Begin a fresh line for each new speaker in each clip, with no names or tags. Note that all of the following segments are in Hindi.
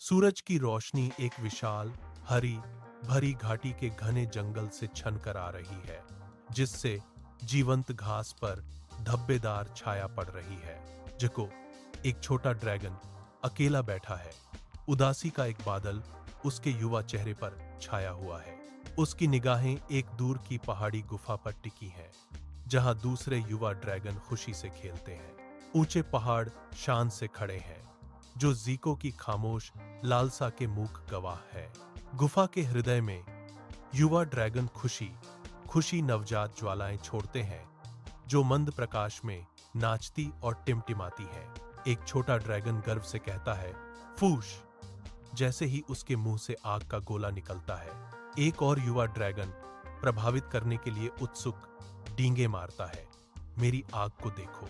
सूरज की रोशनी एक विशाल हरी भरी घाटी के घने जंगल से छनकर आ रही है, जिससे जीवंत घास पर धब्बेदार छाया पड़ रही है। जको एक छोटा ड्रैगन अकेला बैठा है। उदासी का एक बादल उसके युवा चेहरे पर छाया हुआ है। उसकी निगाहें एक दूर की पहाड़ी गुफा पर टिकी हैं, जहां दूसरे युवा ड्रैगन खुशी से खेलते हैं। ऊंचे पहाड़ शान से खड़े हैं, जो ज़ीको की खामोश लालसा के मूक गवाह है। गुफा के हृदय में युवा ड्रैगन खुशी खुशी नवजात ज्वालाएं छोड़ते हैं, जो मंद प्रकाश में नाचती और टिमटिमाती हैं। एक छोटा ड्रैगन गर्व से कहता है, फूश। जैसे ही उसके मुंह से आग का गोला निकलता है, एक और युवा ड्रैगन प्रभावित करने के लिए उत्सुक डींगे मारता है। मेरी आग को देखो।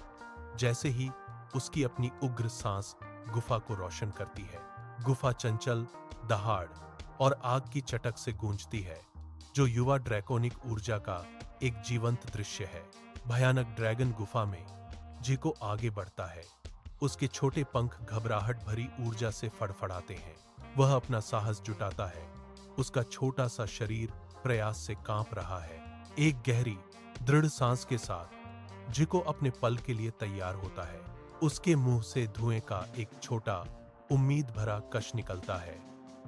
जैसे ही उसकी अपनी उग्र सांस गुफा को रोशन करती है, गुफा चंचल दहाड़ और आग की चटक से गूंजती है, जो युवा ड्रैकोनिक ऊर्जा का एक जीवंत दृश्य है। भयानक ड्रैगन गुफा में जीको आगे बढ़ता है। उसके छोटे पंख घबराहट भरी ऊर्जा से फड़फड़ाते हैं। वह अपना साहस जुटाता है। उसका छोटा सा शरीर प्रयास से कांप रहा है। एक गहरी दृढ़ सांस के साथ जिको अपने पल के लिए तैयार होता है। उसके मुंह से धुएं का एक छोटा उम्मीद भरा कश निकलता है,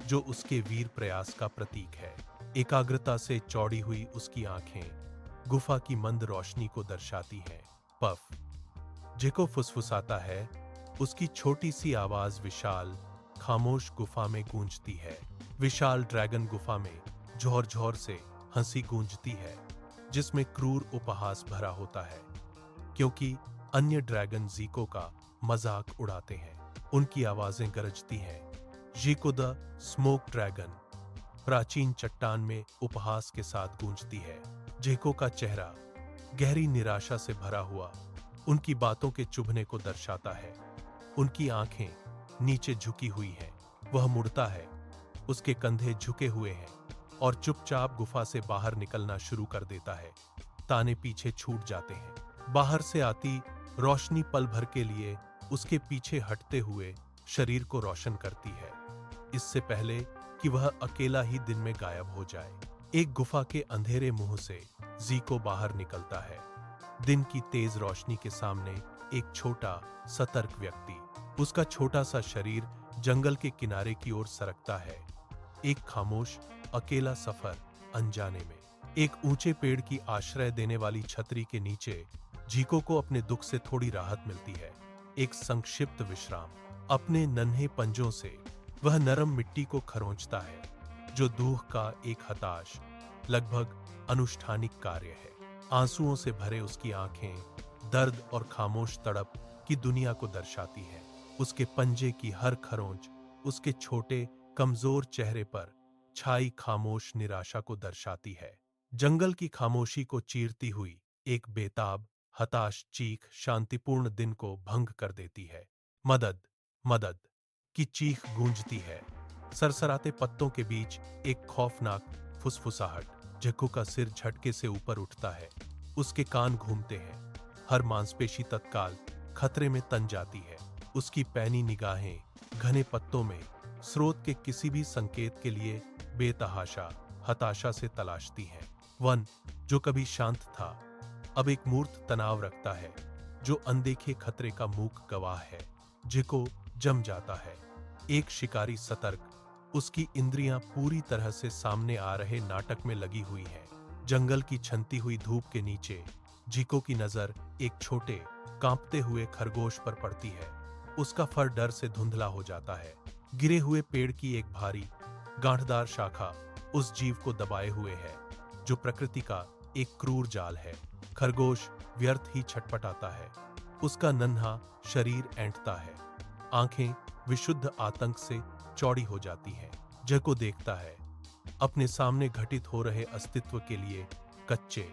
जो उसके वीर प्रयास का प्रतीक है। एकाग्रता से चौड़ी हुई उसकी आंखें गुफा की मंद रोशनी को दर्शाती हैं। पफ। जिको फुसफुसाता है। उसकी छोटी सी आवाज विशाल खामोश गुफा में गूंजती है। विशाल ड्रैगन गुफा में झोर झोर से हंसी गूंजती है, जिसमें क्रूर उपहास भरा होता है, क्योंकि अन्य ड्रैगन ज़ीको का मजाक उड़ाते हैं। उनकी आवाजें गरजती हैं। ज़ीको द स्मोक ड्रैगन प्राचीन चट्टान में उपहास के साथ गूंजती है। ज़ीको का चेहरा गहरी निराशा से भरा हुआ उनकी बातों के चुभने को दर्शाता है। उनकी आंखें नीचे झुकी हुई हैं। वह मुड़ता है, उसके कंधे झुके हुए हैं और चुपचाप गुफा से बाहर निकलना शुरू कर देता है। ताने पीछे छूट जाते हैं। बाहर से आती रोशनी पल भर के लिए उसके पीछे हटते हुए शरीर को रोशन करती है, इससे पहले कि वह अकेला ही दिन में गायब हो जाए। एक गुफा के अंधेरे मुंह से ज़ीको बाहर निकलता है। दिन की तेज रोशनी के सामने एक छोटा सतर्क व्यक्ति। उसका छोटा सा शरीर जंगल के किनारे की ओर सरकता है। एक खामोश अकेला सफर अनजाने में। एक ऊंचे पेड़ की आश्रय देने वाली छतरी के नीचे जीको को अपने दुख से थोड़ी राहत मिलती है। एक संक्षिप्त विश्राम। अपने नन्हे पंजों से वह नरम मिट्टी को खरोंचता है, जो दूह का एक हताश लगभग अनुष्ठानिक कार्य है। आंसुओं से भरे उसकी आंखें दर्द और खामोश तड़प की दुनिया को दर्शाती हैं। उसके पंजे की हर खरोंच उसके छोटे कमजोर चेहरे पर छाई खामोश निराशा को दर्शाती है। जंगल की खामोशी को चीरती हुई एक बेताब हताश चीख शांतिपूर्ण दिन को भंग कर देती है। मदद, मदद की चीख गूंजती है। सरसराते पत्तों के बीच एक खौफनाक फुसफुसाहट। जक्कू का सिर झटके से ऊपर उठता है। उसके कान घूमते हैं। हर मांसपेशी तत्काल खतरे में तन जाती है। उसकी पैनी निगाहें घने पत्तों में स्रोत के किसी भी संकेत के लिए बेतहाशा हताशा से तलाशती हैं। वन, जो कभी शांत था, अब एक मूर्त तनाव रखता है, जो अनदेखे खतरे का मूक गवाह है। जिको जम जाता है। एक शिकारी सतर्क, उसकी इंद्रियां पूरी तरह से सामने आ रहे नाटक में लगी हुई हैं। जंगल की छनती हुई धूप के नीचे जिको की नजर एक छोटे कांपते हुए खरगोश पर पड़ती है। उसका फर डर से धुंधला हो जाता है। गिरे हुए पेड़ की एक भारी गांठदार शाखा उस जीव को दबाए हुए है, जो प्रकृति का एक क्रूर जाल है। खरगोश व्यर्थ ही छटपटाता है। उसका नन्हा शरीर ऐंठता है। आंखें विशुद्ध आतंक से चौड़ी हो जाती हैं। जको देखता है, अपने सामने घटित हो रहे अस्तित्व के लिए कच्चे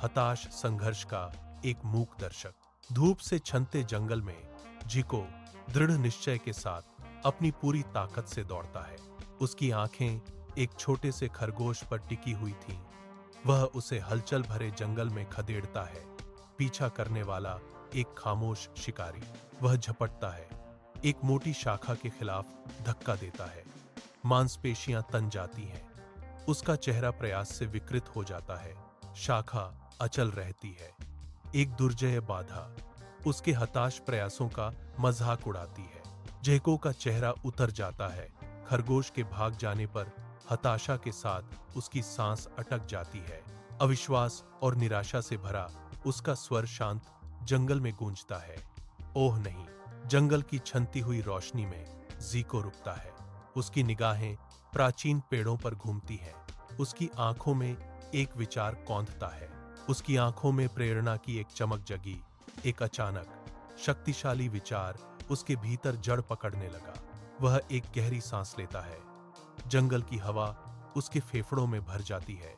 हताश संघर्ष का एक मूक दर्शक। धूप से छनते जंगल में जिको दृढ़ निश्चय के साथ अपनी पूरी ताकत से दौड़ता है। उसकी आंखें एक छोटे से खरगोश पर टिकी हुई थीं। वह उसे हलचल भरे जंगल में खदेड़ता है। पीछा करने वाला एक खामोश शिकारी। वह झपटता है। एक मोटी शाखा के खिलाफ धक्का देता है। मांसपेशियां तन जाती हैं। उसका चेहरा प्रयास से विकृत हो जाता है। शाखा अचल रहती है। एक दुर्जय बाधा उसके हताश प्रयासों का मजाक उड़ाती है। जेको का चेहरा उतर जाता है। खरगोश के भाग जाने पर हताशा के साथ उसकी सांस अटक जाती है। अविश्वास और निराशा से भरा उसका स्वर शांत जंगल में गूंजता है। ओह नहीं! जंगल की छनती हुई रोशनी में जीको रुकता है। उसकी निगाहें प्राचीन पेड़ों पर घूमती हैं। उसकी आंखों में एक विचार कौंधता है। उसकी आंखों में प्रेरणा की एक चमक जगी। एक अचानक शक्तिशाली विचार उसके भीतर जड़ पकड़ने लगा। वह एक गहरी सांस लेता है। जंगल की हवा उसके फेफड़ों में भर जाती है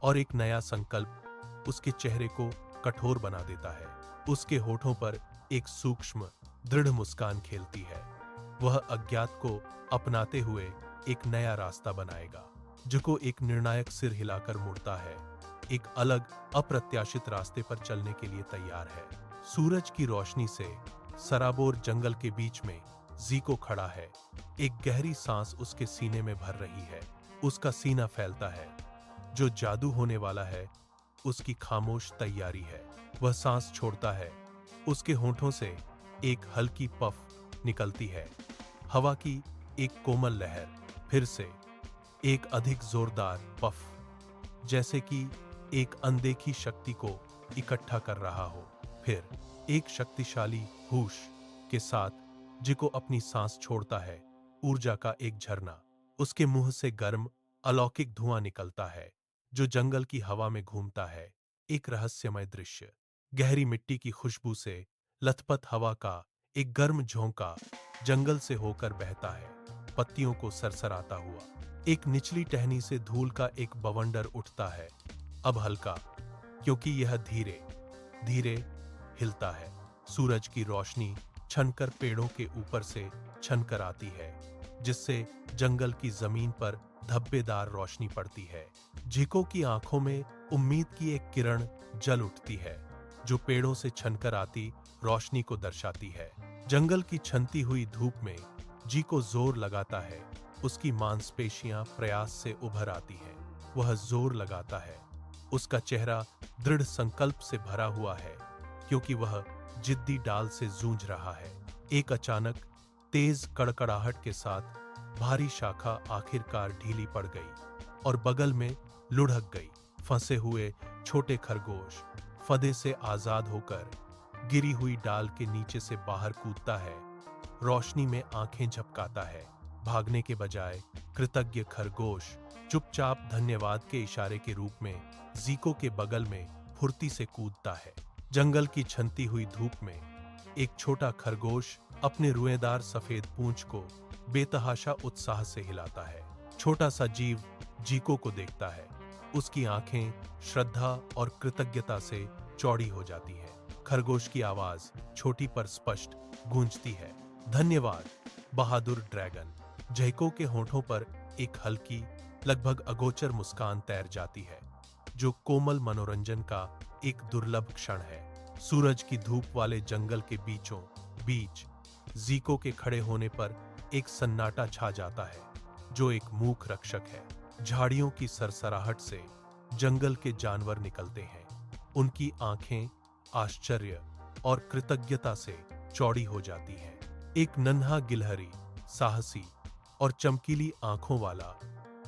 और एक नया संकल्प उसके चेहरे को कठोर बना देता है। उसके होठों पर एक सूक्ष्म दृढ़ मुस्कान खेलती है। वह अज्ञात को अपनाते हुए एक नया रास्ता बनाएगा। जिको एक निर्णायक सिर हिलाकर मुड़ता है। एक अलग अप्रत्याशित रास्ते पर चलने के लिए तैयार है। सूरज की रोशनी से सराबोर जंगल के बीच में जीको खड़ा है। एक गहरी सांस उसके सीने में भर रही है। उसका सीना फैलता है। जो जादू होने वाला है उसकी खामोश तैयारी है। वह सांस छोड़ता है। उसके होंठों से एक हल्की पफ निकलती है। हवा की एक कोमल लहर। फिर से एक अधिक जोरदार पफ, जैसे कि एक अनदेखी शक्ति को इकट्ठा कर रहा हो। फिर एक शक्तिशाली हूश के साथ जिको अपनी सांस छोड़ता है। ऊर्जा का एक झरना। उसके मुंह से गर्म अलौकिक धुआं निकलता है जो जंगल की हवा में घूमता है। एक रहस्यमय दृश्य। गहरी मिट्टी की खुशबू से लथपथ हवा का एक गर्म झोंका जंगल से होकर बहता है, पत्तियों को सरसराता हुआ। एक निचली टहनी से धूल का एक बवंडर उठता है, अब हल्का, क्योंकि यह धीरे धीरे हिलता है। सूरज की रोशनी छनकर पेड़ों के ऊपर से छनकर आती है, जिससे जंगल की जमीन पर धब्बेदार रोशनी पड़ती है। झिको की आंखों में उम्मीद की एक किरण जल उठती है, जो पेड़ों से छनकर आती रोशनी को दर्शाती है। जंगल की छनती हुई धूप में जीको जोर लगाता है। उसकी मांसपेशियां प्रयास से उभर आती हैं। वह जोर लगाता है। उसका चेहरा दृढ़ संकल्प से भरा हुआ है, क्योंकि वह जिद्दी डाल से जूझ रहा है। एक अचानक तेज कड़कड़ाहट के साथ भारी शाखा आखिरकार ढीली पड़ गई और बगल में लुढ़क गई। फंसे हुए छोटे खरगोश फंदे से आजाद होकर गिरी हुई डाल के नीचे से बाहर कूदता है। रोशनी में आंखें झपकाता है। भागने के बजाय कृतज्ञ खरगोश चुपचाप धन्यवाद के इशारे के रूप में जीको के बगल में फुर्ती से कूदता है। जंगल की छनती हुई धूप में एक छोटा खरगोश अपने रुएदार सफेद पूंछ को बेतहाशा उत्साह से हिलाता है। छोटा सा जीव जीको को देखता है। उसकी आंखें श्रद्धा और कृतज्ञता से चौड़ी हो जाती है। खरगोश की आवाज छोटी पर स्पष्ट गूंजती है, धन्यवाद बहादुर ड्रैगन। जैको के होठों पर एक हल्की, लगभग अगोचर मुस्कान तैर जाती है, जो कोमल मनोरंजन का एक दुर्लभ क्षण है। सूरज की धूप वाले जंगल के बीचों बीच जीको के खड़े होने पर एक सन्नाटा छा जाता है, जो एक मूक रक्षक है। झाड़ियों की सरसराहट से जंगल के जानवर निकलते हैं। उनकी आंखें आश्चर्य और कृतज्ञता से चौड़ी हो जाती हैं। एक नन्हा गिलहरी साहसी और चमकीली आंखों वाला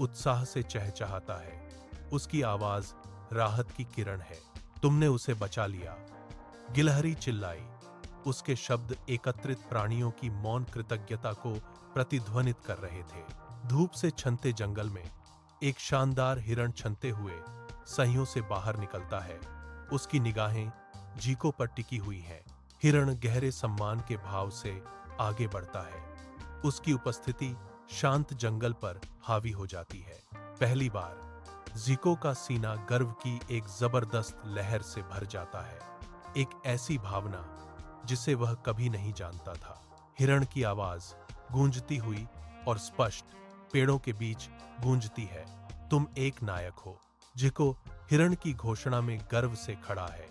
उत्साह से चहचहाता है। उसकी आवाज राहत की किरण है। तुमने उसे बचा लिया, गिलहरी चिल्लाई। उसके शब्द एकत्रित प्राणियों की मौन कृतज्ञता को प्रतिध्वनित कर रहे थे। धूप से छनते जंगल में एक शानदार हिरण छनते हुए सहियों से बाहर निकलता है। उसकी निगाहें जीको पर टिकी हुई हैं। हिरण गहरे सम्मान के भाव से आगे बढ़ता है। उसकी उपस्थिति शांत जंगल पर हावी हो जाती है। पहली बार जीको का सीना गर्व की एक जबरदस्त लहर से भर जाता है, एक ऐसी भावना जिसे वह कभी नहीं जानता था। हिरण की आवाज गूंजती हुई और स्पष्ट पेड़ों के बीच गूंजती है, तुम एक नायक हो। जिको हिरण की घोषणा में गर्व से खड़ा है।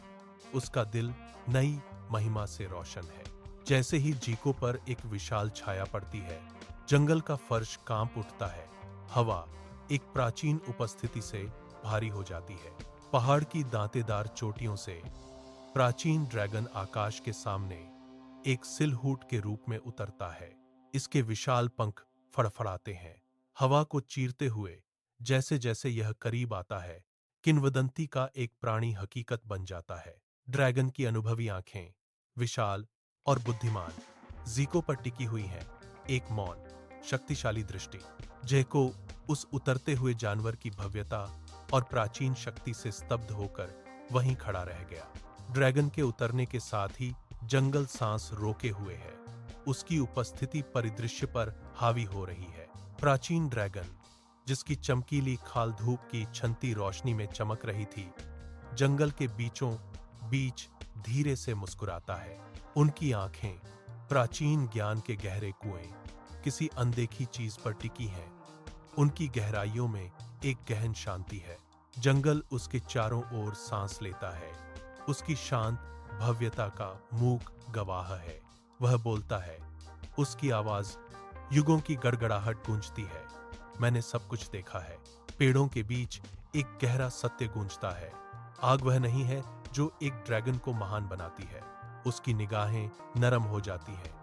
उसका दिल नई महिमा से रोशन है। जैसे ही जीको पर एक विशाल छाया पड़ती है, जंगल का फर्श कांप उठता है। हवा एक प्राचीन उपस्थिति से भारी हो जाती है। पहाड़ की दांतेदार चोटियों से प्राचीन ड्रैगन आकाश के सामने एक सिलहूट के रूप में उतरता है। इसके विशाल पंख फड़फड़ाते हैं, हवा को चीरते हुए। जैसे जैसे यह करीब आता है, किंवदंती का एक प्राणी हकीकत बन जाता है। ड्रैगन की अनुभवी आंखें विशाल और बुद्धिमान जीको पर टिकी हुई हैं। एक मौन, शक्तिशाली दृष्टि। जेको उस उतरते हुए जानवर की भव्यता और प्राचीन शक्ति से स्तब्ध होकर वहीं खड़ा रह गया। ड्रैगन के उतरने के साथ ही जंगल सांस रोके हुए है। उसकी उपस्थिति परिदृश्य पर हावी हो रही है। प्राचीन ड्रैगन, जिसकी चमकीली खाल धूप की छंती रोशनी में चमक रही थी, जंगल के बीचों बीच धीरे से मुस्कुराता है। उनकी आंखें प्राचीन ज्ञान के गहरे कुएं, किसी अनदेखी चीज पर टिकी हैं। उनकी गहराइयों में एक गहन शांति है। जंगल उसके चारों ओर सांस लेता है। उसकी शांत भव्यता का मूक गवाह है। वह बोलता है, उसकी आवाज युगों की गड़गड़ाहट गूंजती है। मैंने सब कुछ देखा है। पेड़ों के बीच एक गहरा सत्य गूंजता है। आग वह नहीं है जो एक ड्रैगन को महान बनाती है। उसकी निगाहें नरम हो जाती हैं,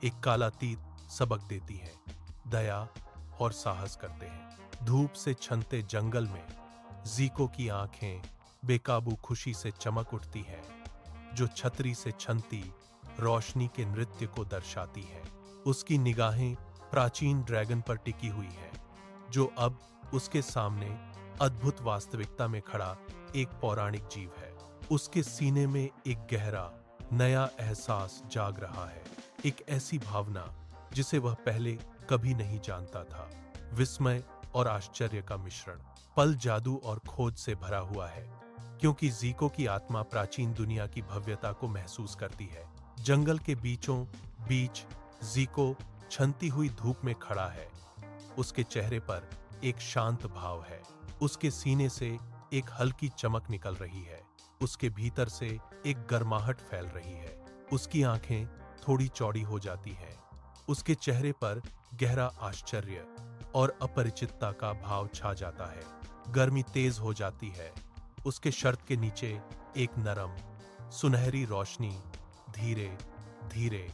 एक काला तीत सबक देती हैं, दया और साहस करते हैं। धूप से छनते जंगल में जीको की आंखें बेकाबू खुशी से चमक उठती हैं, जो छतरी से छनती रोशनी के नृत्य को दर्शाती है। उसकी निगाहें प्राचीन ड्रैगन पर टिकी हुई हैं, जो अब उसके सामने अद्भुत वास्तविकता में खड़ा एक पौराणिक जीव है। उसके सीने में एक गहरा नया एहसास जाग रहा है, एक ऐसी भावना जिसे वह पहले कभी नहीं जानता था। विस्मय और आश्चर्य का मिश्रण। पल जादू और खोज से भरा हुआ है, क्योंकि जीको की आत्मा प्राचीन दुनिया की भव्यता को महसूस करती है। जंगल के बीचों बीच जीको छनती हुई धूप में खड़ा है। उसके चेहरे पर एक शांत भाव है। उसके सीने से एक हल्की चमक निकल रही है। उसके भीतर से एक गर्माहट फैल रही है। उसकी आंखें थोड़ी चौड़ी हो जाती हैं। उसके चेहरे पर गहरा आश्चर्य और अपरिचितता का भाव छा जाता है। गर्मी तेज हो जाती है। उसके शर्ट के नीचे एक नरम सुनहरी रोशनी धीरे धीरे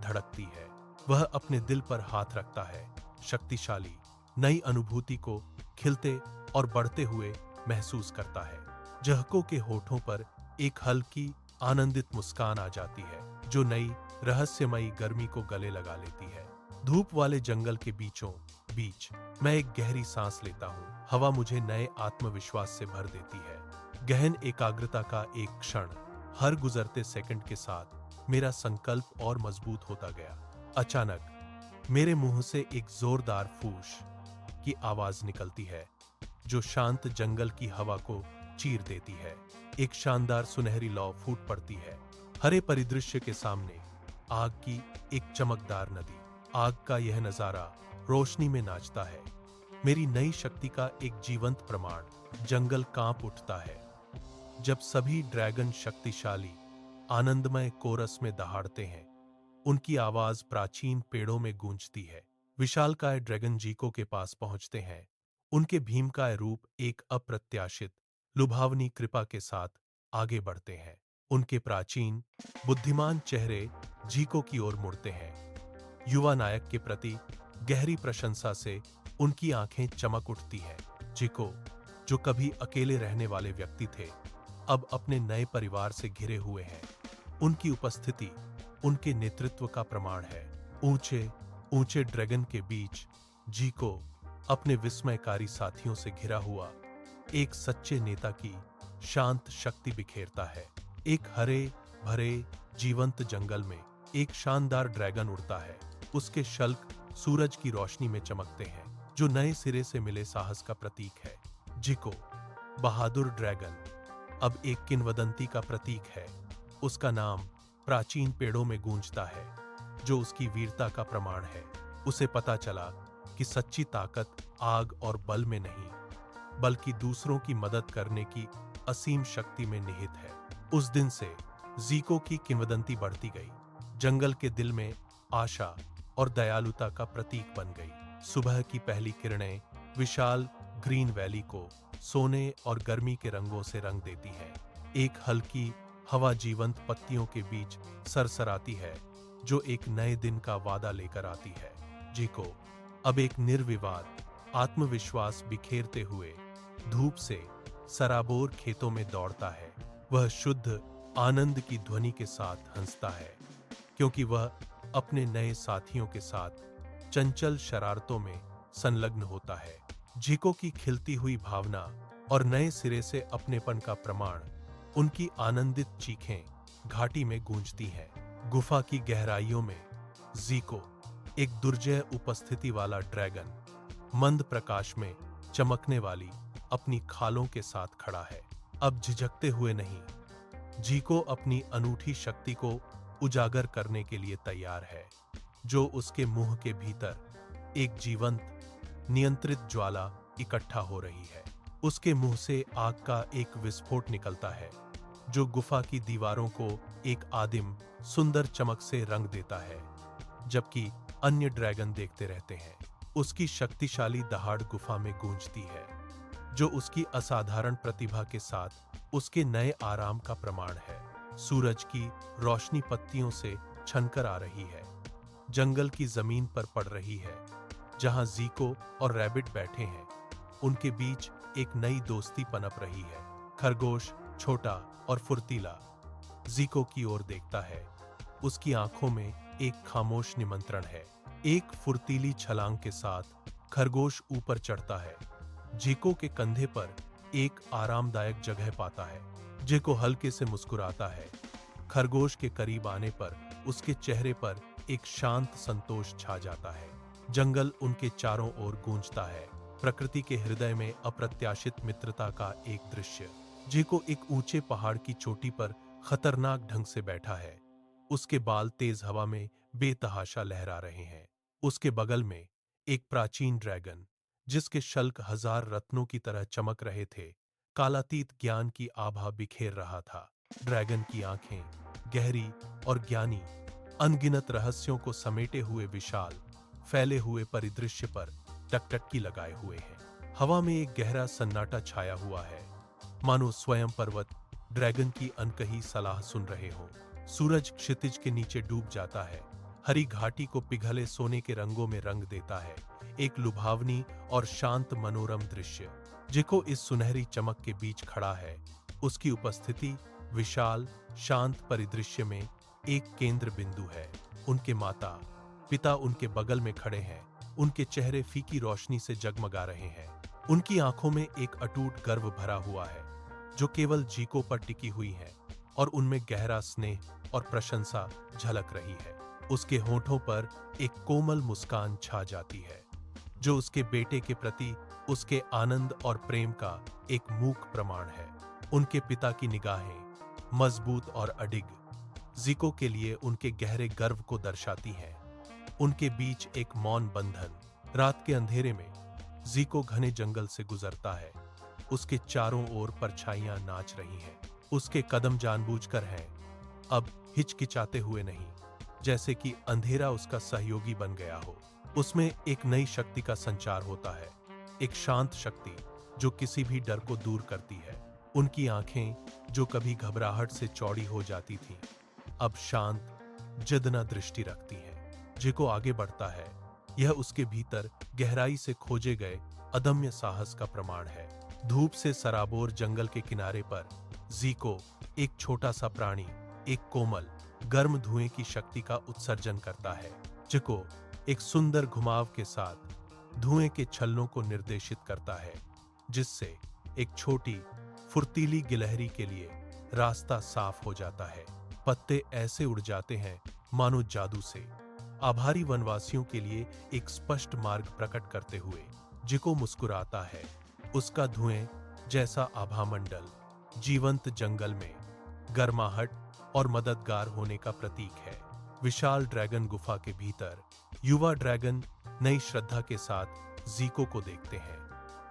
धड़कती है। वह अपने दिल पर हाथ रखता है, शक्तिशाली नई अनुभूति को खिलते और बढ़ते हुए महसूस करता है। जहको के होठों पर एक हल्की आनंदित मुस्कान आ जाती है, जो नई रहस्यमयी गर्मी को गले लगा लेती है। धूप वाले जंगल के बीचों बीच मैं एक गहरी सांस लेता हूँ। हवा मुझे नए आत्मविश्वास से भर देती है। गहन एकाग्रता का एक क्षण। हर गुजरते सेकंड के साथ मेरा संकल्प और मजबूत होता गया। अचानक मेरे मुंह से एक जोरदार फूश की आवाज निकलती है, जो शांत जंगल की हवा को चीर देती है। एक शानदार सुनहरी लौ फूट पड़ती है। हरे परिदृश्य के सामने आग की एक चमकदार नदी। आग का यह नजारा रोशनी में नाचता है, मेरी नई शक्ति का एक जीवंत प्रमाण। जंगल कांप उठता है जब सभी ड्रैगन शक्तिशाली आनंदमय कोरस में दहाड़ते हैं। उनकी आवाज प्राचीन पेड़ों में गूंजती है। विशालकाय ड्रैगन जीको के पास पहुंचते हैं। उनके भीमकाय रूप एक अप्रत्याशित लुभावनी कृपा के साथ आगे बढ़ते हैं। उनके प्राचीन बुद्धिमान चेहरे जीको की ओर मुड़ते हैं। युवा नायक के प्रति गहरी प्रशंसा से उनकी आंखें चमक उठती हैं। जीको, जो कभी अकेले रहने वाले व्यक्ति थे, अब अपने नए परिवार से घिरे हुए हैं। उनकी उपस्थिति उनके नेतृत्व का प्रमाण है। ऊंचे ऊंचे ड्रैगन के बीच जीको अपने विस्मयकारी साथियों से घिरा हुआ एक सच्चे नेता की शांत शक्ति बिखेरता है। एक हरे भरे जीवंत जंगल में एक शानदार ड्रैगन उड़ता है। उसके शल्क सूरज की रोशनी में चमकते हैं, जो नए सिरे से मिले साहस का प्रतीक है। जीको, बहादुर ड्रैगन, अब एक किंवदंती का प्रतीक है। उसका नाम प्राचीन पेड़ों में गूंजता है, जो उसकी वीरता का प्रमाण है। उसे पता चला कि सच्ची ताकत आग और बल में नहीं, बल्कि दूसरों की मदद करने की असीम शक्ति में निहित है। उस दिन से जीको की किंवदंती बढ़ती गई। जंगल के दिल में आशा और दयालुता का प्रतीक बन गई। सुबह की पहली किरणें विशाल ग्रीन वैली को सोने और गर्मी के रंगों से रंग देती हैं। एक हल्की हवा जीवंत पत्तियों के बीच सरसराती है, जो एक नए दिन का वादा लेकर आती है। जीको अब एक निर्विवाद आत्मविश्वास बिखेरते हुए धूप से सराबोर खेतों में दौड़ता है। वह शुद्ध आनंद की ध्वनि के साथ हंसता है, क्योंकि वह अपने नए साथियों के साथ चंचल शरारतों में संलग्न होता है। जीको की खिलती हुई भावना और नए सिरे से अपनेपन का प्रमाण उनकी आनंदित चीखें घाटी में गूंजती हैं। गुफा की गहराइयों में जीको, एक दुर्जय उपस्थिति वाला ड्रैगन, मंद प्रकाश में चमकने वाली अपनी खालों के साथ खड़ा है। अब झिझकते हुए नहीं, जीको अपनी अनूठी शक्ति को उजागर करने के लिए तैयार है, जो उसके मुंह के भीतर एक जीवंत नियंत्रित ज्वाला इकट्ठा हो रही है। उसके मुंह से आग का एक विस्फोट निकलता है, जो गुफा की दीवारों को एक आदिम सुंदर चमक से रंग देता है, जबकि अन्य ड्रैगन देखते रहते हैं। उसकी शक्तिशाली दहाड़ गुफा में गूंजती है, जो उसकी असाधारण प्रतिभा के साथ उसके नए आराम का प्रमाण है। सूरज की रोशनी पत्तियों से छनकर आ रही है, जंगल की जमीन पर पड़ रही है, जहां जीको और रैबिट बैठे हैं। उनके बीच एक नई दोस्ती पनप रही है। खरगोश छोटा और फुर्तीला जीको की ओर देखता है। उसकी आंखों में एक खामोश निमंत्रण है। एक फुर्तीली छलांग के साथ खरगोश ऊपर चढ़ता है, जीको के कंधे पर एक आरामदायक जगह पाता है। जीको हल्के से मुस्कुराता है। खरगोश के करीब आने पर उसके चेहरे पर एक शांत संतोष छा जाता है। जंगल उनके चारों ओर गूंजता है, प्रकृति के हृदय में अप्रत्याशित मित्रता का एक दृश्य। जीको एक ऊंचे पहाड़ की चोटी पर खतरनाक ढंग से बैठा है। उसके बाल तेज हवा में बेतहाशा लहरा रहे हैं। उसके बगल में एक प्राचीन ड्रैगन, जिसके शल्क हजार रत्नों की तरह चमक रहे थे, कालातीत ज्ञान की आभा बिखेर रहा था। ड्रैगन की आंखें गहरी और ज्ञानी, अनगिनत रहस्यों को समेटे हुए विशाल फैले हुए परिदृश्य पर टकटकी लगाए हुए हैं। हवा में एक गहरा सन्नाटा छाया हुआ है, मानो स्वयं पर्वत ड्रैगन की अनकही सलाह सुन रहे हों। सूरज क्षितिज के नीचे डूब जाता है, हरी घाटी को पिघले सोने के रंगों में रंग देता है। एक लुभावनी और शांत मनोरम दृश्य। जीको इस सुनहरी चमक के बीच खड़ा है। उसकी उपस्थिति विशाल शांत परिदृश्य में एक केंद्र बिंदु है। उनके माता पिता उनके बगल में खड़े हैं। उनके चेहरे फीकी रोशनी से जगमगा रहे हैं। उनकी आंखों में एक अटूट गर्व भरा हुआ है, जो केवल जीको पर टिकी हुई है, और उनमें गहरा स्नेह और प्रशंसा झलक रही है। उसके होठों पर एक कोमल मुस्कान छा जाती है, जो उसके बेटे के प्रति उसके आनंद और प्रेम का एक मूक प्रमाण है। उनके पिता की निगाहें मजबूत और अडिग जीको के लिए उनके गहरे गर्व को दर्शाती हैं। उनके बीच एक मौन बंधन। रात के अंधेरे में जीको घने जंगल से गुजरता है। उसके चारों ओर परछाइयां नाच रही हैं। उसके कदम जानबूझकर हैं, अब हिचकिचाते हुए नहीं, जैसे कि अंधेरा उसका सहयोगी बन गया हो। उसमें एक नई शक्ति का संचार होता है, एक शांत शक्ति जो किसी भी डर को दूर करती है। उनकी आंखें, जो कभी घबराहट से चौड़ी हो जाती थीं, अब शांत जिद्दना दृष्टि रखती हैं। जीको आगे बढ़ता है। यह उसके भीतर गहराई से खोजे गए अदम्य साहस का प्रमाण है। धूप से सराबोर जंगल के किनारे पर जीको, एक छोटा सा प्राणी, एक कोमल गर्म धुएं की शक्ति का उत्सर्जन करता है। जीको एक सुंदर घुमाव के साथ धुएं के छल्लों को निर्देशित करता है, जिससे एक छोटी फुर्तीली गिलहरी के लिए रास्ता साफ हो जाता है। पत्ते ऐसे उड़ जाते हैं मानो जादू से, आभारी वनवासियों के लिए एक स्पष्ट मार्ग प्रकट करते हुए। जीको मुस्कुराता है। उसका धुएं जैसा आभामंडल जीवंत जंगल में गर्माहट और मददगार होने का प्रतीक है। विशाल ड्रैगन गुफा के भीतर युवा ड्रैगन नई श्रद्धा के साथ जीको को देखते हैं।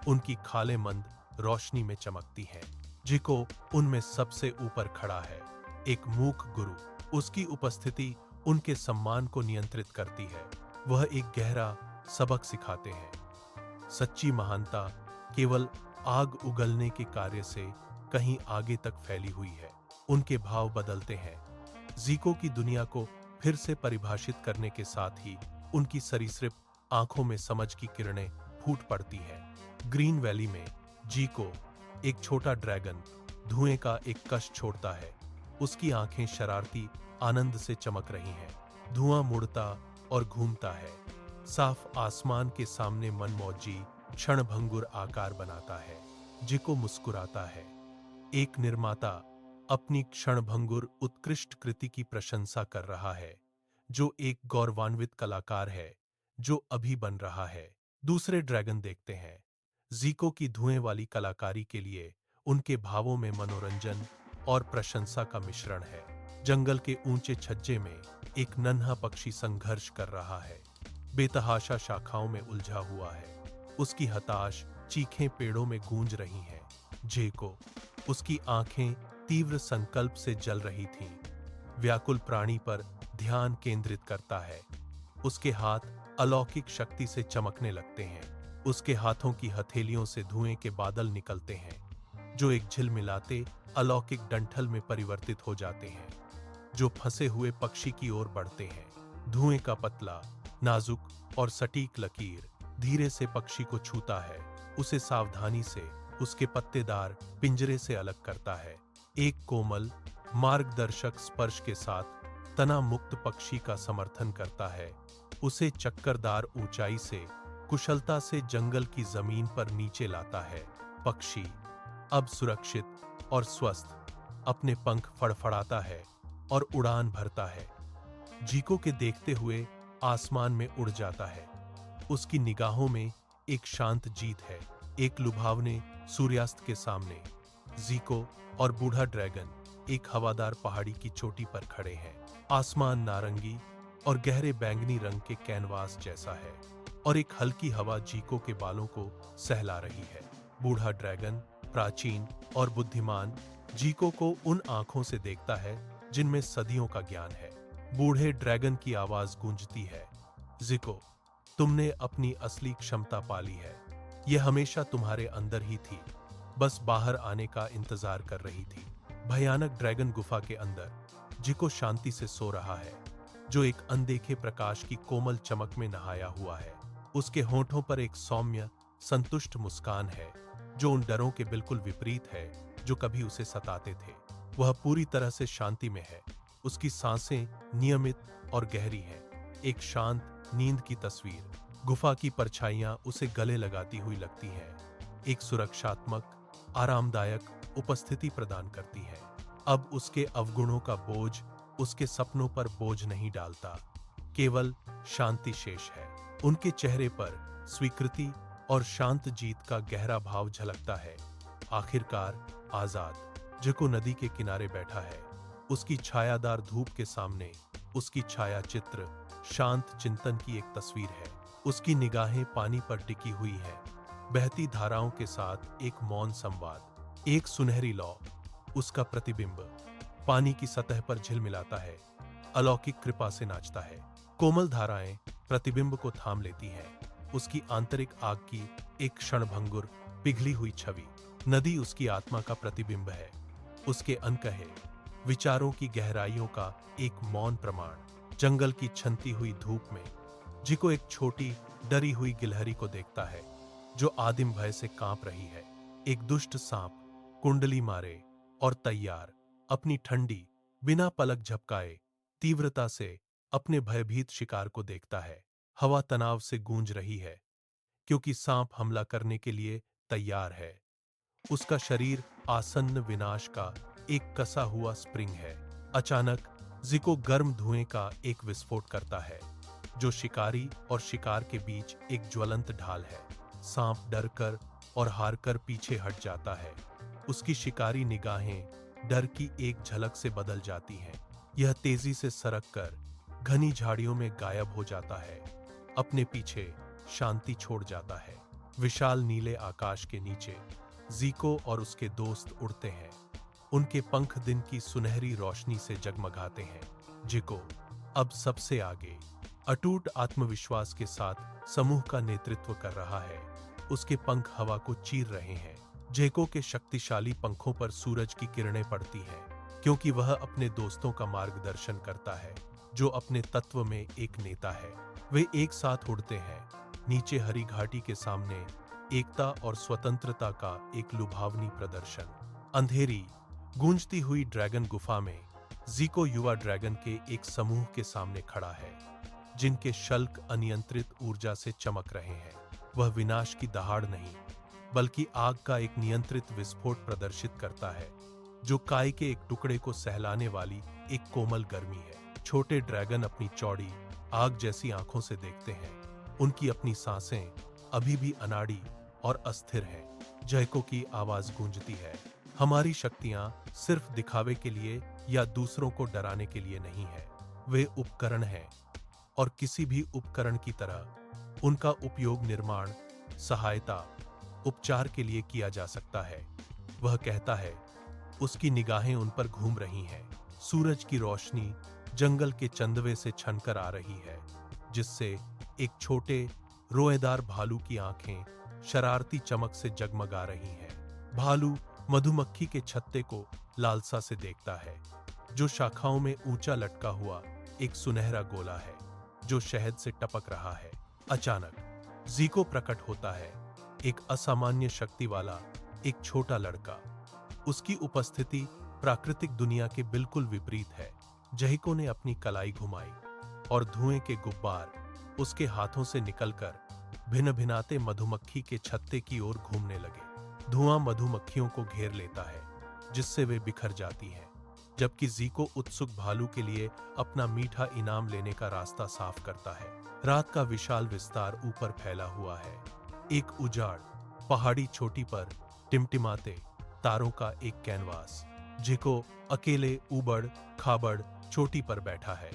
उनकी खालें मंद रोशनी में चमकती हैं। जीको उनमें सबसे ऊपर खड़ा है, एक मूक गुरु। उसकी उपस्थिति उनके सम्मान को नियंत्रित करती है। वह एक गहरा सबक सिखाते हैं। सच्ची महानता केवल आग उगलने के कार्य से कहीं आगे तक फैली हुई है। उनके भाव बदलते हैं। ज़ीको की दुनिया को फिर से परिभाषित करने के साथ ही उनकी सरीसृप आंखों में समझ की किरणें फूट पड़ती हैं। ग्रीन वैली में ज़ीको, एक छोटा ड्रैगन, धुएं का एक कश छोड़ता है। उसकी आंखें शरारती आनंद से चमक रही हैं। धुआं मुड़ता और घूमता है। साफ आसमान के सामने मनमौजी क्षणभंगुर आकार बनाता है। ज़ीको मुस्कुराता है। एक निर्माता अपनी क्षणभंगुर उत्कृष्ट कृति की प्रशंसा कर रहा है, जो एक गौरवान्वित कलाकार है जो अभी बन रहा है। दूसरे ड्रैगन देखते हैं। ज़ीको की धुएं वाली कलाकारी के लिए उनके भावों में मनोरंजन और प्रशंसा का मिश्रण है। जंगल के ऊंचे छज्जे में एक नन्हा पक्षी संघर्ष कर रहा है। बेतहाशा शाखाओं में उलझा हुआ है। उसकी हताश चीखें पेड़ों में गूंज रही हैं। ज़ीको, उसकी आंखें तीव्र संकल्प से जल रही थीं। व्याकुल प्राणी पर ध्यान केंद्रित करता है। उसके हाथ अलौकिक शक्ति से चमकने लगते हैं। उसके हाथों की हथेलियों से धुएं के बादल निकलते हैं, जो एक झिलमिलाते अलौकिक डंठल में परिवर्तित हो जाते हैं, जो फंसे हुए पक्षी की ओर बढ़ते हैं। धुएं का पतला, नाजुक और सटीक लकीर धीरे से पक्षी को छूता है, उसे सावधानी से उसके पत्तेदार पिंजरे से अलग करता है। एक कोमल, मार्गदर्शक स्पर्श के साथ तना मुक्त पक्षी का समर्थन करता है, उसे चक्करदार ऊंचाई से कुशलता से जंगल की जमीन पर नीचे लाता है। पक्षी अब सुरक्षित और स्वस्थ अपने पंख फड़फड़ाता है और उड़ान भरता है। ज़ीको के देखते हुए आसमान में उड़ जाता है। उसकी निगाहों में एक शांत जीत है, एक लुभावने सूर्यास्त के सामने। ज़ीको और बूढ़ा ड्रैगन एक हवादार पहाड़ी की चोटी पर खड़े हैं। आसमान नारंगी और गहरे बैंगनी रंग के कैनवास जैसा है और एक हल्की हवा ज़ीको के बालों को सहला रही है। बूढ़ा ड्रैगन, प्राचीन और बुद्धिमान, ज़ीको को उन आंखों से देखता है जिनमें सदियों का ज्ञान है। बूढ़े ड्रैगन की आवाज गूंजती है, ज़ीको, तुमने अपनी असली क्षमता पाली है। यह हमेशा तुम्हारे अंदर ही थी, बस बाहर आने का इंतजार कर रही थी। भयानक ड्रैगन गुफा के अंदर ज़ीको शांति से सो रहा है, जो एक अनदेखे प्रकाश की कोमल चमक में नहाया हुआ है। उसके होठों पर एक सौम्य, संतुष्ट मुस्कान है, जो उन डरों के बिल्कुल विपरीत है जो कभी उसे सताते थे। वह पूरी तरह से शांति में है। उसकी सांसें नियमित और गहरी हैं, एक शांत नींद की तस्वीर। गुफा की परछाइयां उसे गले लगाती हुई लगती हैं, एक सुरक्षात्मक, आरामदायक उपस्थिति प्रदान करती है। अब उसके अवगुणों का बोझ उसके सपनों पर बोझ नहीं डालता, केवल शांति शेष है। उनके चेहरे पर स्वीकृति और शांत जीत का गहरा भाव झलकता है। आखिरकार आजाद। ज़ीको नदी के किनारे बैठा है। उसकी छायादार धूप के सामने उसकी छाया चित्र शांत चिंतन की एक तस्वीर है। उसकी निगाहें पानी पर टिकी हुई हैं, बहती धाराओं के साथ एक मौन संवाद। एक सुनहरी लौ, उसका प्रतिबिंब, पानी की सतह पर झिलमिलाता है, अलौकिक कृपा से नाचता है। कोमल धाराएं प्रतिबिंब को थाम लेती हैं, उसकी आंतरिक आग की एक क्षणभंगुर पिघली हुई छवि। नदी उसकी आत्मा का प्रतिबिंब है, उसके अनकहे विचारों की गहराइयों का एक मौन प्रमाण। जंगल की छनती हुई धूप में ज़ीको एक छोटी डरी हुई गिलहरी को देखता है, जो आदिम भय से कांप रही है। एक दुष्ट सांप कुंडली मारे और तैयार, अपनी ठंडी, बिना पलक झपकाए तीव्रता से अपने भयभीत शिकार को देखता है। हवा तनाव से गूंज रही है, क्योंकि सांप हमला करने के लिए तैयार है। उसका शरीर आसन्न विनाश का एक कसा हुआ स्प्रिंग है। अचानक ज़ीको गर्म धुएं का एक विस्फोट करता है, जो शिकारी और शिकार के बीच एक ज्वलंत ढाल है। सांप डरकर और हारकर पीछे हट जाता है। उसकी शिकारी निगाहें डर की एक झलक से बदल जाती हैं। यह तेजी से सरक कर घनी झाड़ियों में गायब हो जाता है, अपने पीछे शांति छोड़ जाता है। विशाल नीले आकाश के नीचे ज़ीको और उसके दोस्त उड़ते हैं। उनके पंख दिन की सुनहरी रोशनी से जगमगाते हैं। ज़ीको, अब सबसे आगे अटूट आत्मविश्वास के साथ समूह का नेतृत्व कर रहा है। उसके पंख हवा को चीर रहे हैं। जेको के शक्तिशाली पंखों पर सूरज की किरणें पड़ती हैं, क्योंकि वह अपने दोस्तों का मार्गदर्शन करता है, जो अपने तत्व में एक नेता है। वे एक साथ उड़ते हैं। नीचे हरी घाटी के सामने एकता और स्वतंत्रता का एक लुभावनी प्रदर्शन। अंधेरी गूंजती हुई ड्रैगन गुफा में ज़ीको युवा ड्रैगन के एक समूह के सामने खड़ा है, जिनके शल्क अनियंत्रित ऊर्जा से चमक रहे हैं। वह विनाश की दहाड़ नहीं, बल्कि आग का एक नियंत्रित विस्फोट प्रदर्शित करता है, जो काय के एक टुकड़े को सहलाने वाली एक कोमल गर्मी है। छोटे ड्रैगन अपनी चौड़ी आग जैसी आंखों से देखते हैं। उनकी अपनी सांसें अभी भी अनाड़ी और अस्थिर हैं। जयको की आवाज गूंजती है, हमारी शक्तियां सिर्फ दिखावे के लिए या दूसरों को डराने के लिए नहीं है। वे उपकरण हैं, और किसी भी उपकरण की तरह उनका उपयोग निर्माण, सहायता, उपचार के लिए किया जा सकता है। वह कहता है, उसकी निगाहें उन पर घूम रही हैं। सूरज की रोशनी जंगल के चंदवे से छनकर आ रही है, जिससे एक छोटे रोएदार भालू की आंखें शरारती चमक से जगमगा रही हैं। भालू मधुमक्खी के छत्ते को लालसा से देखता है, जो शाखाओं में ऊंचा लटका हुआ एक सुनहरा गोला है, जो शहद से टपक रहा है। अचानक ज़ीको प्रकट होता है, एक असामान्य शक्ति वाला एक छोटा लड़का। उसकी उपस्थिति प्राकृतिक दुनिया के बिल्कुल विपरीत है। जहिको ने अपनी कलाई घुमाई और धुएं के गुब्बार उसके हाथों से निकलकर भिन-भिनाते मधुमक्खी के छत्ते की ओर घूमने लगे। धुआं मधुमक्खियों को घेर लेता है, जिससे वे बिखर जाती हैं, जबकि ज़ीको उत्सुक भालू के लिए अपना मीठा इनाम लेने का रास्ता साफ करता है। रात का विशाल विस्तार ऊपर फैला हुआ है। एक उजाड़ पहाड़ी चोटी पर टिमटिमाते तारों का एक कैनवास। ज़ीको अकेले ऊबड़ खाबड़ चोटी पर बैठा है,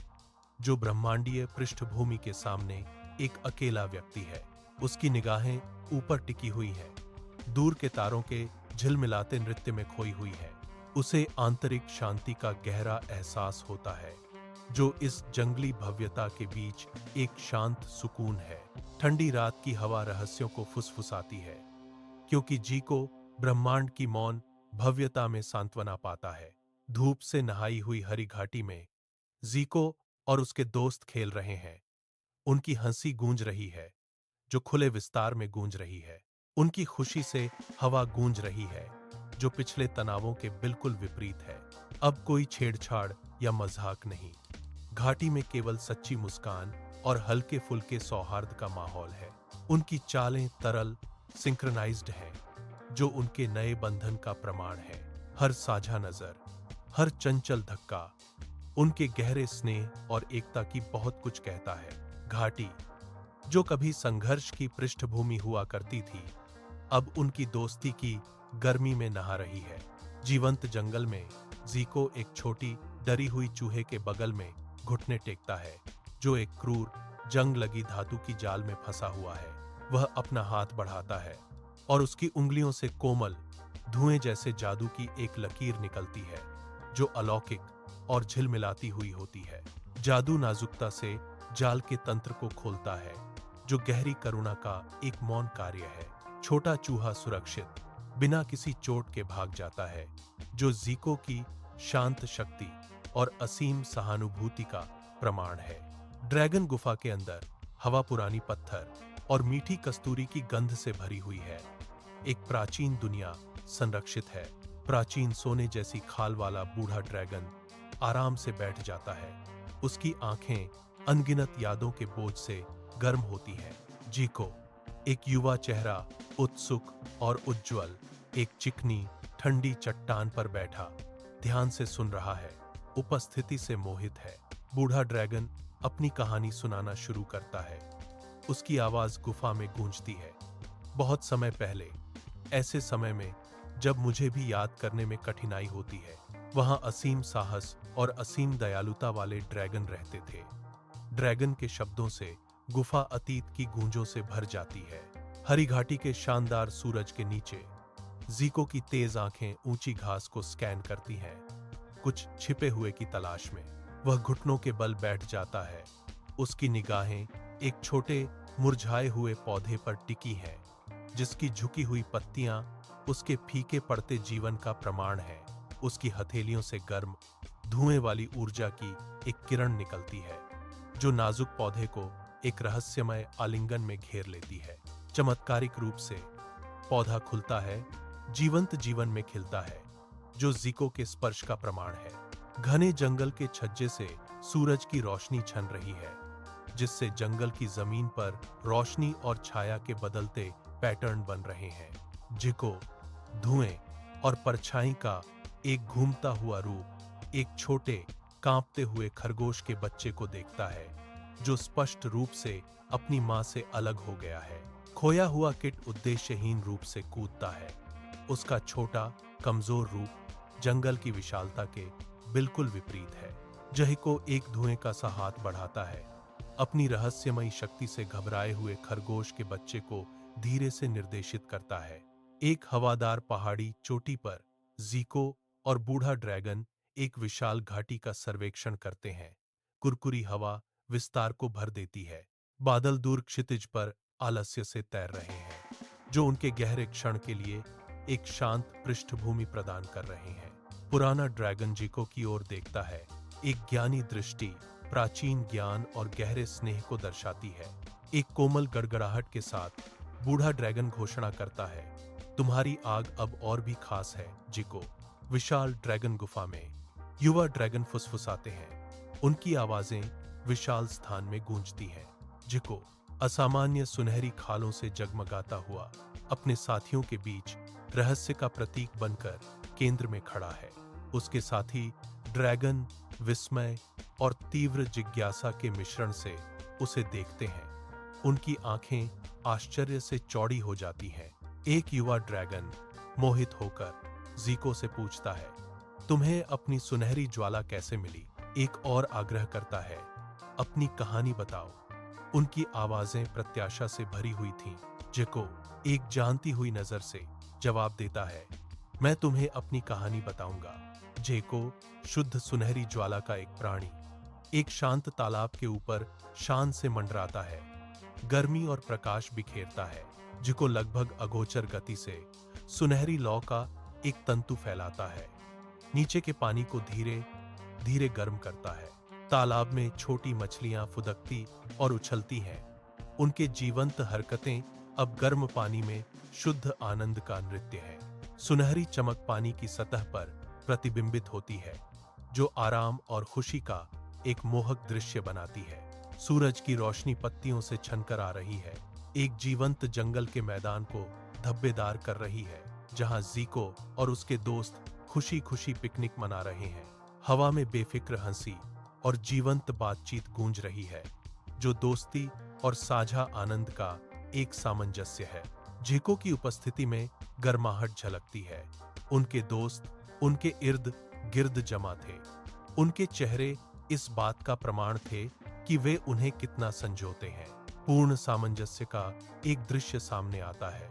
जो ब्रह्मांडीय पृष्ठभूमि के सामने एक अकेला व्यक्ति है। उसकी निगाहें ऊपर टिकी हुई हैं, दूर के तारों के झिलमिलाते नृत्य में खोई हुई है। उसे आंतरिक शांति का गहरा एहसास होता है, जो इस जंगली भव्यता के बीच एक शांत सुकून है। ठंडी रात की हवा रहस्यों को फुसफुसाती है, क्योंकि ज़ीको ब्रह्मांड की मौन भव्यता में सांत्वना पाता है। धूप से नहाई हुई हरी घाटी में ज़ीको और उसके दोस्त खेल रहे हैं। उनकी हंसी गूंज रही है, जो खुले विस्तार में गूंज रही है। उनकी खुशी से हवा गूंज रही है, जो पिछले तनावों के बिल्कुल विपरीत है। अब कोई छेड़छाड़ या मजाक नहीं। घाटी में केवल सच्ची मुस्कान और हल्के फुल्के सौहार्द का माहौल है। उनकी चालें तरल, सिंक्रोनाइज्ड हैं, जो उनके नए बंधन का प्रमाण है। हर साझा नजर, हर चंचल धक्का उनके गहरे स्नेह और एकता की बहुत कुछ कहता है। घाटी, जो कभी संघर्ष की पृष्ठभूमि हुआ करती थी, अब उनकी दोस्ती की गर्मी में नहा रही है। जीवंत जंगल में ज़ीको एक छोटी डरी हुई चूहे के बगल में घुटने टेकता है, जो एक क्रूर जंग लगी धातु की जाल में फंसा हुआ है। वह अपना हाथ बढ़ाता है और उसकी उंगलियों से कोमल धुएं जैसे जादू की एक लकीर निकलती है, जो अलौकिक और झिलमिलाती हुई होती है। जादू नाजुकता से जाल के तंत्र को खोलता है, जो गहरी करुणा का एक मौन कार्य है। छोटा चूहा सुरक्षित बिना किसी चोट के भाग जाता है, जो ज़ीको की शांत शक्ति और असीम सहानुभूति का प्रमाण है। ड्रैगन गुफा के अंदर हवा पुरानी पत्थर और मीठी कस्तूरी की गंध से भरी हुई है। एक प्राचीन दुनिया संरक्षित है। प्राचीन सोने जैसी खाल वाला बूढ़ा ड्रैगन आराम से बैठ जाता है। उसकी आंखें अनगिनत यादों के बोझ से गर्म होती हैं। ज़ीको, एक युवा चेहरा, उत्सुक और उज्ज्वल, एक चिकनी ठंडी चट्टान पर बैठा ध्यान से सुन रहा है, उपस्थिति से मोहित है। बूढ़ा ड्रैगन अपनी कहानी सुनाना शुरू करता है। उसकी आवाज गुफा में गूंजती है। बहुत समय पहले, ऐसे समय में जब मुझे भी याद करने में कठिनाई होती है, वहां असीम साहस और असीम दयालुता वाले ड्रैगन रहते थे। ड्रैगन के शब्दों से गुफा अतीत की गूंजों से भर जाती है। हरी घाटी के शानदार सूरज के नीचे ज़ीको की तेज आंखें ऊंची घास को स्कैन करती हैं, कुछ छिपे हुए की तलाश में। वह घुटनों के बल बैठ जाता है। उसकी निगाहें एक छोटे मुरझाए हुए पौधे पर टिकी हैं, जिसकी झुकी हुई पत्तियां उसके फीके पड़ते जीवन का प्रमाण है। उसकी हथेलियों से गर्म धुएं वाली ऊर्जा की एक किरण निकलती है, जो नाजुक पौधे को एक रहस्यमय आलिंगन में घेर लेती है। चमत्कारिक रूप से पौधा खुलता है, जीवंत जीवन में खिलता है, जो ज़िको के स्पर्श का प्रमाण है। घने जंगल के छज्जे से सूरज की रोशनी छन रही है, जिससे जंगल की जमीन पर रोशनी और छाया के बदलते पैटर्न बन रहे हैं। ज़िको धुएं और परछाई का एक घूमता हुआ रूप एक छोटे कांपते हुए खरगोश के बच्चे को देखता है, जो स्पष्ट रूप से अपनी मां से अलग हो गया है। खोया हुआ किट उद्देश्यहीन रूप से कूदता है। उसका छोटा कमजोर रूप जंगल की विशालता के बिल्कुल विपरीत है। ज़िको एक धुएं का सा हाथ बढ़ाता है, अपनी रहस्यमयी शक्ति से घबराए हुए खरगोश के बच्चे को धीरे से निर्देशित करता है। एक हवादार पहाड़ी चोटी पर ज़िको और बूढ़ा ड्रैगन एक विशाल घाटी का सर्वेक्षण करते हैं। कुरकुरी हवा विस्तार को भर देती है। बादल दूर क्षितिज पर आलस्य से तैर रहे हैं, जो उनके गहरे क्षण के लिए एक शांत पृष्ठभूमि प्रदान कर रहे हैं। पुराना ड्रैगन ज़िको की ओर देखता है। एक ज्ञानी दृष्टि प्राचीन ज्ञान और गहरे स्नेह को दर्शाती है। एक कोमल गड़गड़ाहट के साथ बूढ़ा ड्रैगन घोषणा करता है, तुम्हारी आग अब और भी खास है ज़िको। विशाल ड्रैगन गुफा में युवा ड्रैगन फुसफुसाते हैं। उनकी आवाजें विशाल स्थान में गूंजती हैं। ज़िको असामान्य सुनहरी खालों से जगमगाता हुआ अपने साथियों के बीच रहस्य का प्रतीक बनकर केंद्र में खड़ा है। उसके साथी ड्रैगन विस्मय और तीव्र जिज्ञासा के मिश्रण से उसे देखते हैं। उनकी आंखें आश्चर्य से चौड़ी हो जाती हैं। एक युवा ड्रैगन मोहित होकर ज़िको से पूछता है, तुम्हें अपनी सुनहरी ज्वाला कैसे मिली? एक और आग्रह करता है, अपनी कहानी बताओ। उनकी आवाजें प्रत्याशा से भरी हुई थीं। ज़िको एक जानती हुई नजर से जवाब देता है, मैं तुम्हें अपनी कहानी बताऊंगा। ज़िको शुद्ध सुनहरी ज्वाला का एक प्राणी एक शांत तालाब के ऊपर शान से मंडराता है, गर्मी और प्रकाश बिखेरता है। ज़िको लगभग अगोचर गति से सुनहरी लौ का एक तंतु फैलाता है, नीचे के पानी को धीरे धीरे गर्म करता है। तालाब में छोटी मछलियां फुदकती और उछलती हैं। उनके जीवंत हरकतें अब गर्म पानी में शुद्ध आनंद का नृत्य है। सुनहरी चमक पानी की सतह पर प्रतिबिंबित होती है, जो आराम और खुशी का एक मोहक दृश्य बनाती है। सूरज की रोशनी पत्तियों से छनकर आ रही है, एक जीवंत जंगल के मैदान को धब्बेदार कर रही है, जहां ज़िको और उसके दोस्त खुशी खुशी पिकनिक मना रहे हैं। हवा में बेफिक्र हंसी और जीवंत बातचीत गूंज रही है, जो दोस्ती और साझा आनंद का एक सामंजस्य है। ज़िको की उपस्थिति में गर्माहट झलकती है। उनके दोस्त उनके इर्द गिर्द जमा थे। उनके चेहरे इस बात का प्रमाण थे कि वे उन्हें कितना संजोते हैं। पूर्ण सामंजस्य का एक दृश्य सामने आता है,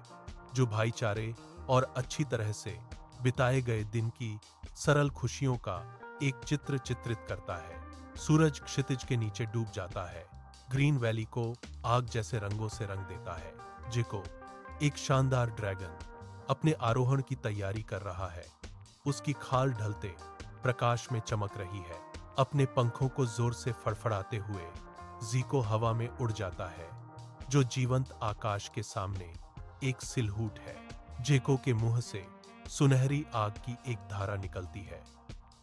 जो भाईचारे और अच्छी तरह से बिताए गए दिन की सरल खुशियों का एक चित्र चित्रित करता है। सूरज क्षितिज के नीचे डूब जाता है, ग्रीन वैली को आग जैसे रंगों से रंग देता है। ज़िको एक शानदार ड्रैगन अपने आरोहण की तैयारी कर रहा है। उसकी खाल ढलते प्रकाश में चमक रही है। अपने पंखों को जोर से फड़फड़ाते हुए ज़िको हवा में उड़ जाता है, जो जीवंत आकाश के सामने एक सिलहूट है। ज़िको के मुंह से सुनहरी आग की एक धारा निकलती है,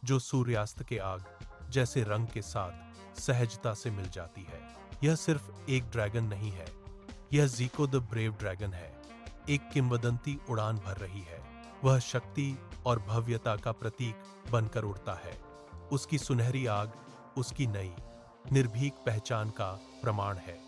जो सूर्यास्त के आग जैसे रंग के साथ सहजता से मिल जाती है। यह सिर्फ एक ड्रैगन नहीं है, यह ज़िको द ब्रेव ड्रैगन है। एक किंवदंती उड़ान भर रही है। वह शक्ति और भव्यता का प्रतीक बनकर उड़ता है। उसकी सुनहरी आग उसकी नई निर्भीक पहचान का प्रमाण है।